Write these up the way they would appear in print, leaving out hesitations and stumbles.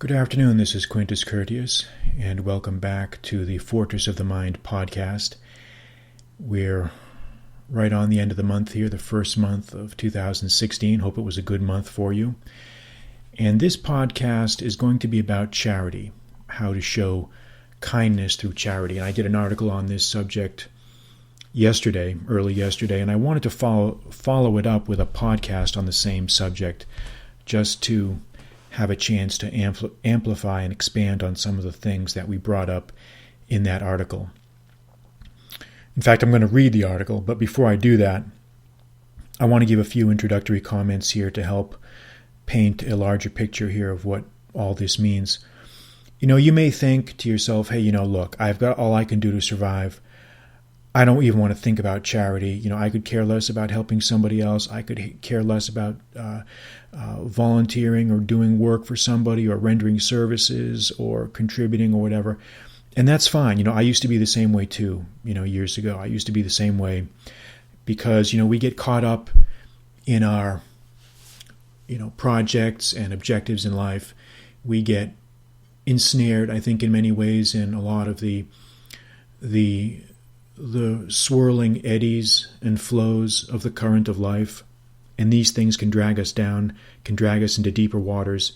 Good afternoon, this is Quintus Curtius, and welcome back to the Fortress of the Mind podcast. We're right on the end of the month here, the first month of 2016. Hope it was a good month for you. And this podcast is going to be about charity, how to show kindness through charity. And I did an article on this subject early yesterday, and I wanted to follow it up with a podcast on the same subject, just to have a chance to amplify and expand on some of the things that we brought up in that article. In fact, I'm going to read the article, but before I do that, I want to give a few introductory comments here to help paint a larger picture here of what all this means. You may think to yourself, hey, look, I've got all I can do to survive. I don't even want to think about charity. I could care less about helping somebody else. I could care less about volunteering or doing work for somebody or rendering services or contributing or whatever. And that's fine. I used to be the same way too, years ago. I used to be the same way because, we get caught up in our, projects and objectives in life. We get ensnared, I think, in many ways in a lot of the swirling eddies and flows of the current of life. And these things can drag us down, can drag us into deeper waters.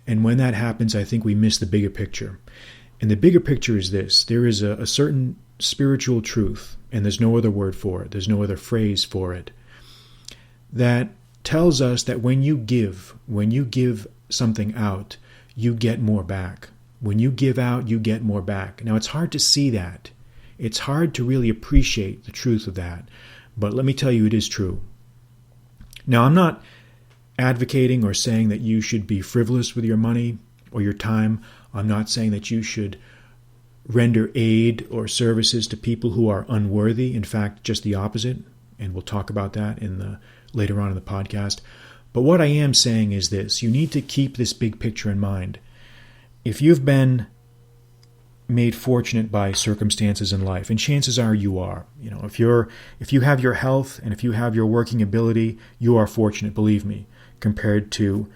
And when that happens, I think we miss the bigger picture. And the bigger picture is this. There is a certain spiritual truth, and there's no other word for it, there's no other phrase for it, that tells us that when you give something out, you get more back. When you give out, you get more back. Now, it's hard to see that. It's hard to really appreciate the truth of that, but let me tell you, it is true. Now, I'm not advocating or saying that you should be frivolous with your money or your time. I'm not saying that you should render aid or services to people who are unworthy. In fact, just the opposite, and we'll talk about that later on in the podcast. But what I am saying is this: you need to keep this big picture in mind. If you've been made fortunate by circumstances in life, and chances are you are. If you have your health and if you have your working ability, you are fortunate, believe me, compared to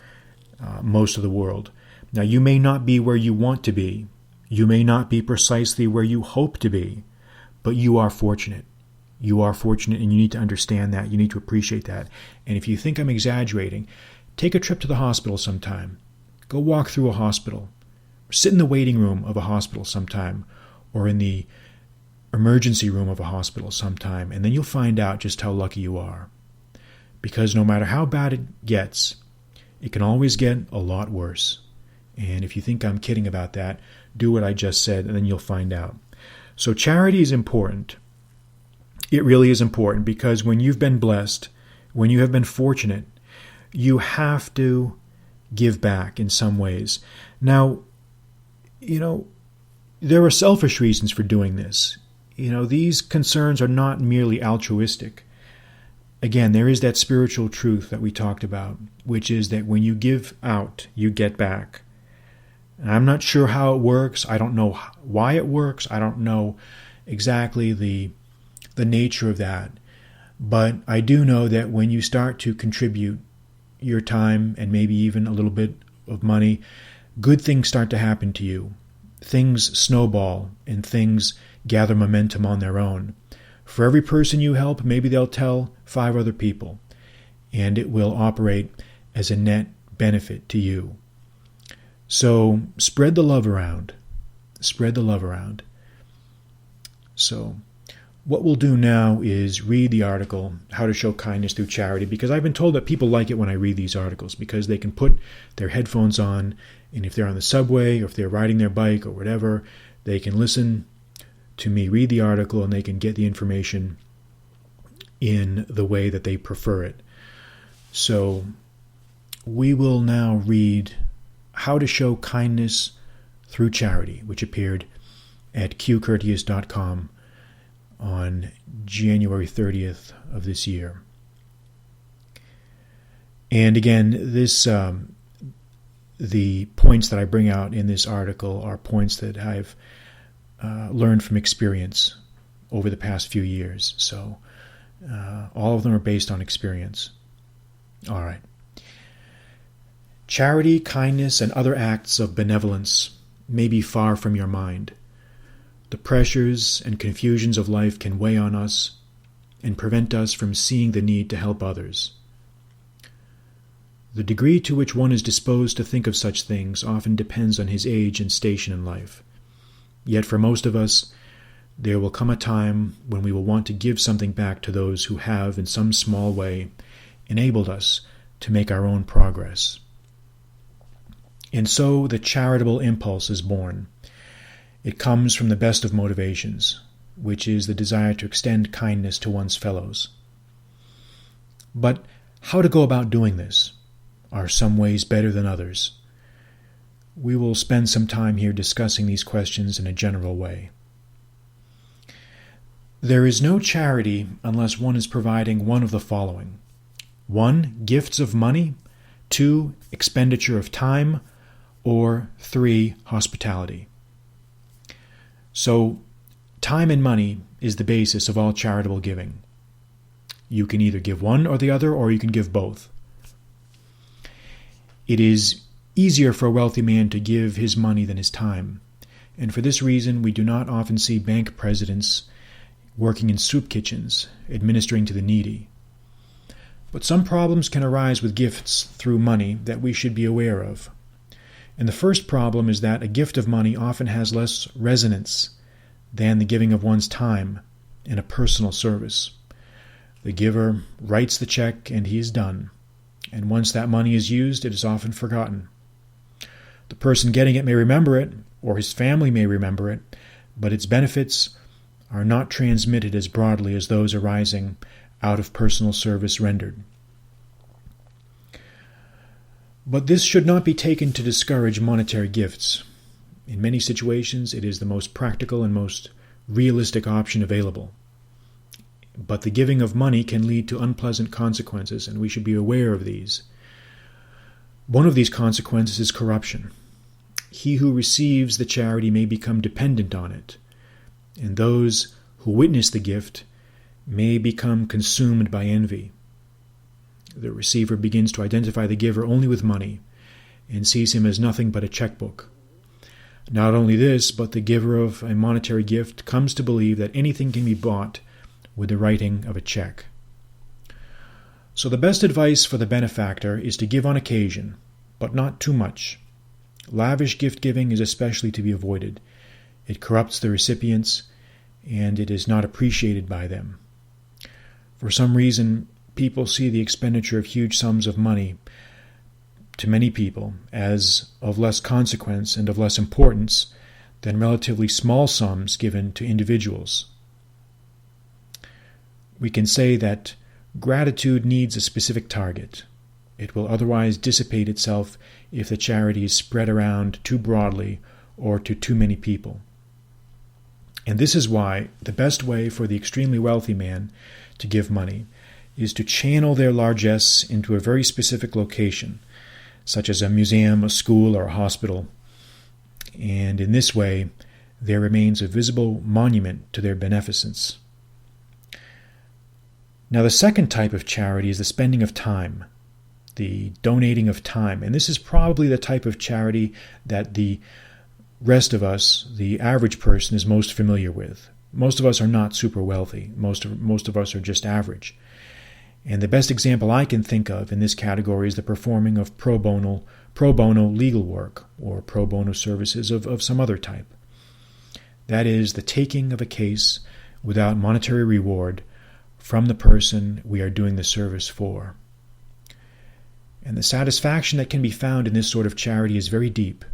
most of the world. Now, you may not be where you want to be. You may not be precisely where you hope to be, but you are fortunate. You are fortunate, and you need to understand that. You need to appreciate that. And if you think I'm exaggerating, take a trip to the hospital sometime. Go walk through a hospital. Sit in the waiting room of a hospital sometime, or in the emergency room of a hospital sometime, and then you'll find out just how lucky you are. Because no matter how bad it gets, it can always get a lot worse. And if you think I'm kidding about that, do what I just said, and then you'll find out. So charity is important. It really is important, because when you've been blessed, when you have been fortunate, you have to give back in some ways. Now, there are selfish reasons for doing this. These concerns are not merely altruistic. Again, there is that spiritual truth that we talked about, which is that when you give out, you get back. And I'm not sure how it works. I don't know why it works. I don't know exactly the nature of that. But I do know that when you start to contribute your time and maybe even a little bit of money, good things start to happen to you. Things snowball and things gather momentum on their own. For every person you help, maybe they'll tell 5 other people, and it will operate as a net benefit to you. So spread the love around. Spread the love around. So what we'll do now is read the article, How to Show Kindness Through Charity, because I've been told that people like it when I read these articles, because they can put their headphones on, and if they're on the subway or if they're riding their bike or whatever, they can listen to me read the article and they can get the information in the way that they prefer it. So we will now read How to Show Kindness Through Charity, which appeared at qcurtius.com on January 30th of this year. And again, the points that I bring out in this article are points that I've learned from experience over the past few years. So all of them are based on experience. All right. Charity, kindness, and other acts of benevolence may be far from your mind. The pressures and confusions of life can weigh on us and prevent us from seeing the need to help others. The degree to which one is disposed to think of such things often depends on his age and station in life. Yet for most of us, there will come a time when we will want to give something back to those who have, in some small way, enabled us to make our own progress. And so the charitable impulse is born. It comes from the best of motivations, which is the desire to extend kindness to one's fellows. But how to go about doing this? Are some ways better than others? We will spend some time here discussing these questions in a general way. There is no charity unless one is providing one of the following. 1. Gifts of money. 2. Expenditure of time. Or 3. Hospitality. So, time and money is the basis of all charitable giving. You can either give one or the other, or you can give both. It is easier for a wealthy man to give his money than his time, and for this reason we do not often see bank presidents working in soup kitchens, administering to the needy. But some problems can arise with gifts through money that we should be aware of. And the first problem is that a gift of money often has less resonance than the giving of one's time in a personal service. The giver writes the check and he is done. And once that money is used, it is often forgotten. The person getting it may remember it, or his family may remember it, but its benefits are not transmitted as broadly as those arising out of personal service rendered. But this should not be taken to discourage monetary gifts. In many situations, it is the most practical and most realistic option available. But the giving of money can lead to unpleasant consequences, and we should be aware of these. One of these consequences is corruption. He who receives the charity may become dependent on it, and those who witness the gift may become consumed by envy. The receiver begins to identify the giver only with money, and sees him as nothing but a checkbook. Not only this, but the giver of a monetary gift comes to believe that anything can be bought with the writing of a check. So the best advice for the benefactor is to give on occasion, but not too much. Lavish gift-giving is especially to be avoided. It corrupts the recipients, and it is not appreciated by them. For some reason, people see the expenditure of huge sums of money to many people as of less consequence and of less importance than relatively small sums given to individuals. We can say that gratitude needs a specific target. It will otherwise dissipate itself if the charity is spread around too broadly or to too many people. And this is why the best way for the extremely wealthy man to give money is to channel their largesse into a very specific location, such as a museum, a school, or a hospital. And in this way, there remains a visible monument to their beneficence. Now, the second type of charity is the spending of time, the donating of time. And this is probably the type of charity that the rest of us, the average person, is most familiar with. Most of us are not super wealthy. Most of us are just average. And the best example I can think of in this category is the performing of pro bono legal work or pro bono services of some other type. That is, the taking of a case without monetary reward from the person we are doing the service for. And the satisfaction that can be found in this sort of charity is very deep.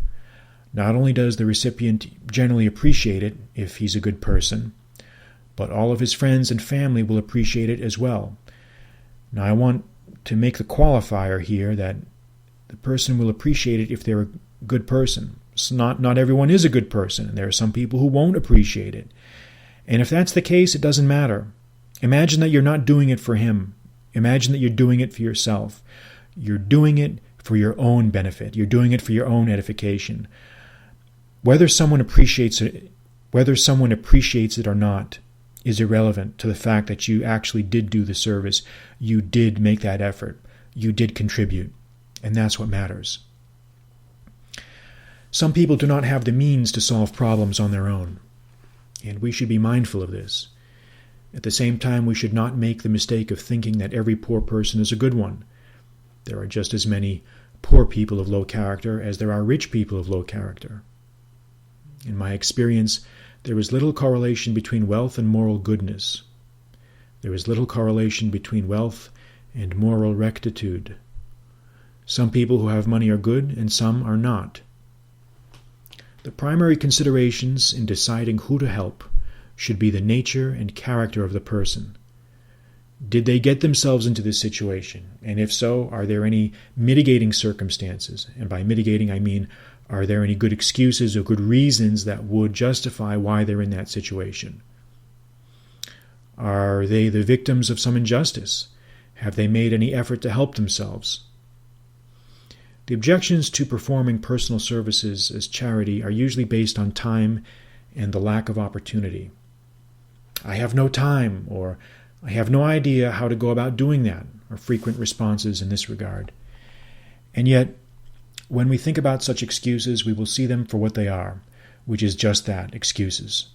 Not only does the recipient generally appreciate it if he's a good person, but all of his friends and family will appreciate it as well. Now, I want to make the qualifier here that the person will appreciate it if they're a good person. So not everyone is a good person, and there are some people who won't appreciate it. And if that's the case, it doesn't matter. Imagine that you're not doing it for him. Imagine that you're doing it for yourself. You're doing it for your own benefit. You're doing it for your own edification. Whether someone appreciates it or not is irrelevant to the fact that you actually did do the service. You did make that effort. You did contribute. And that's what matters. Some people do not have the means to solve problems on their own, and we should be mindful of this. At the same time, we should not make the mistake of thinking that every poor person is a good one. There are just as many poor people of low character as there are rich people of low character. In my experience, there is little correlation between wealth and moral goodness. There is little correlation between wealth and moral rectitude. Some people who have money are good and some are not. The primary considerations in deciding who to help should be the nature and character of the person. Did they get themselves into this situation? And if so, are there any mitigating circumstances? And by mitigating, I mean, are there any good excuses or good reasons that would justify why they're in that situation? Are they the victims of some injustice? Have they made any effort to help themselves? The objections to performing personal services as charity are usually based on time and the lack of opportunity. I have no time, or I have no idea how to go about doing that, are frequent responses in this regard. And yet, when we think about such excuses, we will see them for what they are, which is just that, excuses.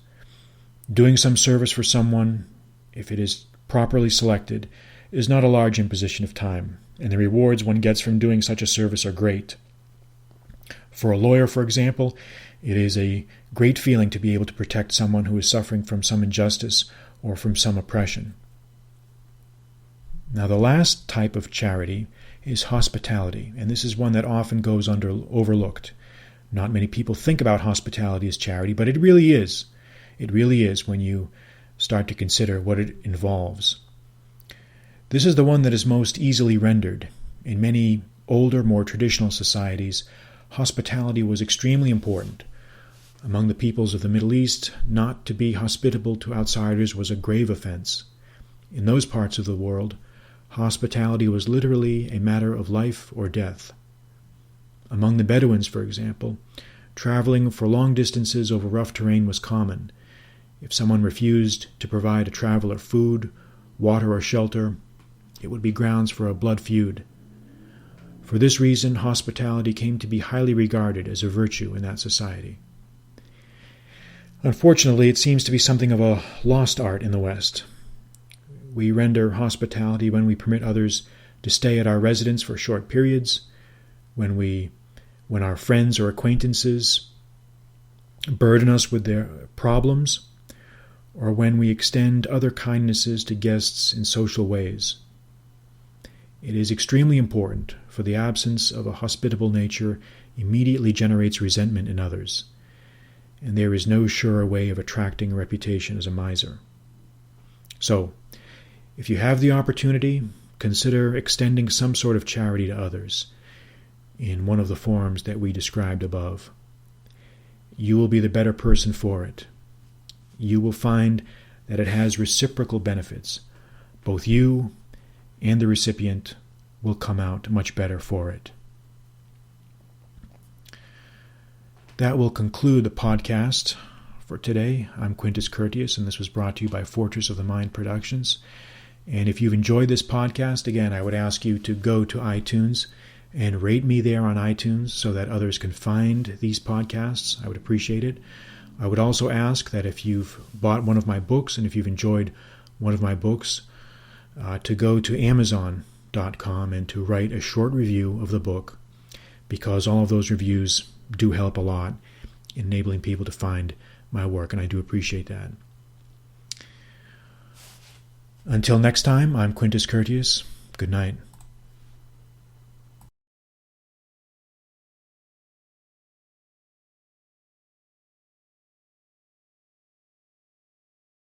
Doing some service for someone, if it is properly selected, is not a large imposition of time, and the rewards one gets from doing such a service are great. For a lawyer, for example, it is a great feeling to be able to protect someone who is suffering from some injustice or from some oppression. Now, the last type of charity is hospitality, and this is one that often goes overlooked. Not many people think about hospitality as charity, but it really is. It really is when you start to consider what it involves. This is the one that is most easily rendered. In many older, more traditional societies, hospitality was extremely important. Among the peoples of the Middle East, not to be hospitable to outsiders was a grave offense. In those parts of the world, hospitality was literally a matter of life or death. Among the Bedouins, for example, traveling for long distances over rough terrain was common. If someone refused to provide a traveler food, water, or shelter, it would be grounds for a blood feud. For this reason, hospitality came to be highly regarded as a virtue in that society. Unfortunately, it seems to be something of a lost art in the West. We render hospitality when we permit others to stay at our residence for short periods, when our friends or acquaintances burden us with their problems, or when we extend other kindnesses to guests in social ways. It is extremely important, for the absence of a hospitable nature immediately generates resentment in others, and there is no surer way of attracting a reputation as a miser. So, if you have the opportunity, consider extending some sort of charity to others in one of the forms that we described above. You will be the better person for it. You will find that it has reciprocal benefits. Both you and the recipient will come out much better for it. That will conclude the podcast for today. I'm Quintus Curtius, and this was brought to you by Fortress of the Mind Productions. And if you've enjoyed this podcast, again, I would ask you to go to iTunes and rate me there on iTunes so that others can find these podcasts. I would appreciate it. I would also ask that if you've bought one of my books and if you've enjoyed one of my books, to go to Amazon.com and to write a short review of the book, because all of those reviews do help a lot in enabling people to find my work, and I do appreciate that. Until next time, I'm Quintus Curtius. Good night.